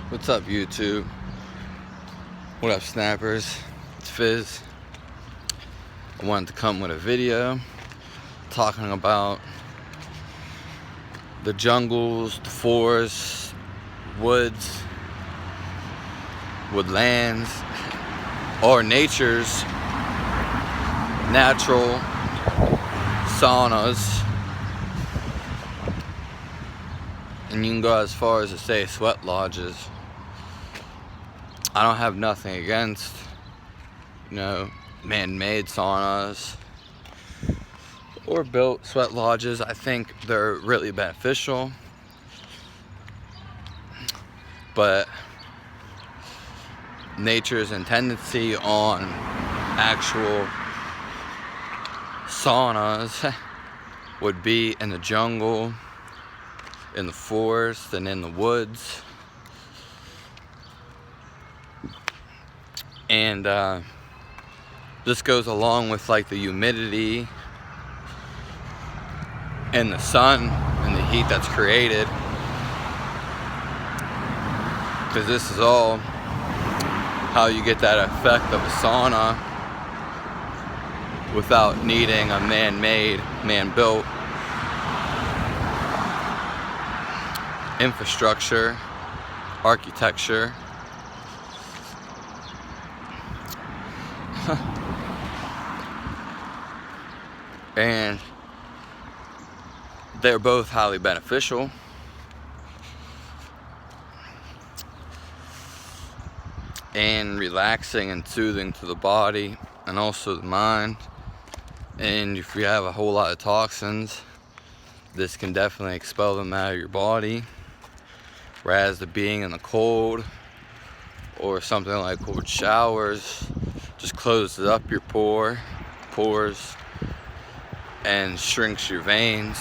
What's up, YouTube? What up, snappers? It's Fizz. I wanted to come with a video talking about the jungles, the forests, woods, woodlands, or nature's natural saunas. And you can go as far as to say sweat lodges. I don't have nothing against, man-made saunas or built sweat lodges. I think they're really beneficial, but nature's tendency on actual saunas would be in the jungle, in the forest, and in the woods. And this goes along with like the humidity and the sun and the heat that's created, because this is all how you get that effect of a sauna without needing a man-made, man-built infrastructure, architecture. And they're both highly beneficial. And relaxing and soothing to the body and also the mind. And if you have a whole lot of toxins, this can definitely expel them out of your body. Whereas the being in the cold or something like cold showers just closes up your pores and shrinks your veins,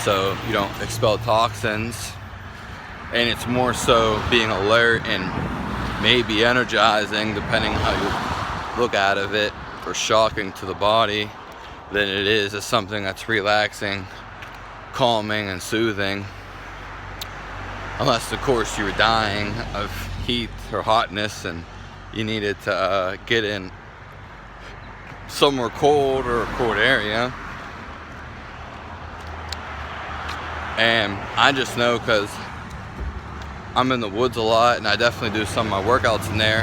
so you don't expel toxins. And it's more so being alert and maybe energizing, depending how you look out of it, or shocking to the body than it is as something that's relaxing, calming, and soothing. Unless, of course, you were dying of heat or hotness and you needed to get in somewhere cold or a cold area. And I just know, because I'm in the woods a lot and I definitely do some of my workouts in there,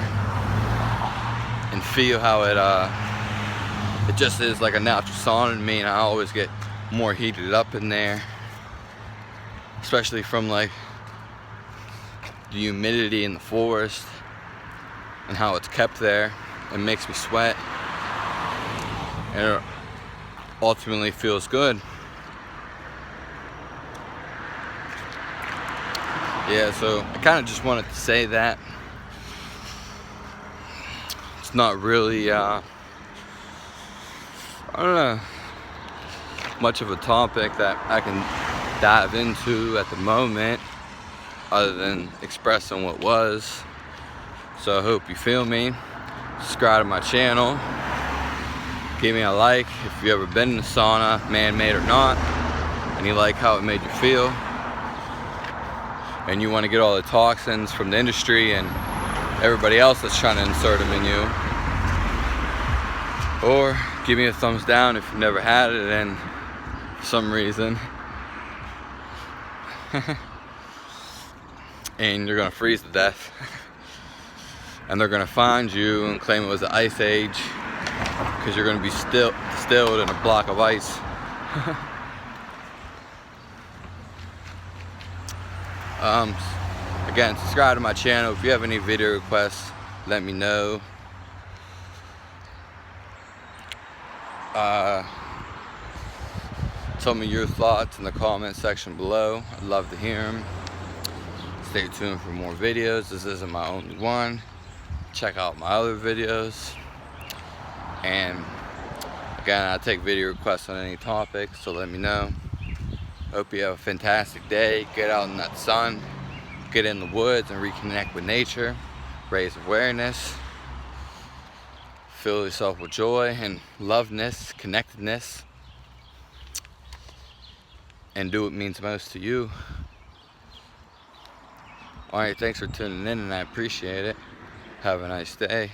and feel how it just is like a natural sauna to me, and I always get more heated up in there, especially from like the humidity in the forest and how it's kept there. It makes me sweat, and it ultimately feels good. Yeah, so I kind of just wanted to say that it's not really I don't know, much of a topic that I can dive into at the moment, other than expressing what was. So I hope you feel me. Subscribe to my channel. Give me a like if you've ever been in a sauna, man-made or not, and you like how it made you feel, and you want to get all the toxins from the industry and everybody else that's trying to insert them in you. Or give me a thumbs down if you've never had it and for some reason and you're gonna freeze to death and they're gonna find you and claim it was the ice age, because you're gonna be distilled in a block of ice. Again, subscribe to my channel. If you have any video requests, let me know. Tell me your thoughts in the comment section below. I'd love to hear them. Stay tuned for more videos. This isn't my only one. Check out my other videos. And again, I take video requests on any topic, so let me know. Hope you have a fantastic day. Get out in that sun, get in the woods and reconnect with nature, raise awareness, fill yourself with joy and loveness, connectedness, and do what means most to you. Alright, thanks for tuning in and I appreciate it. Have a nice day.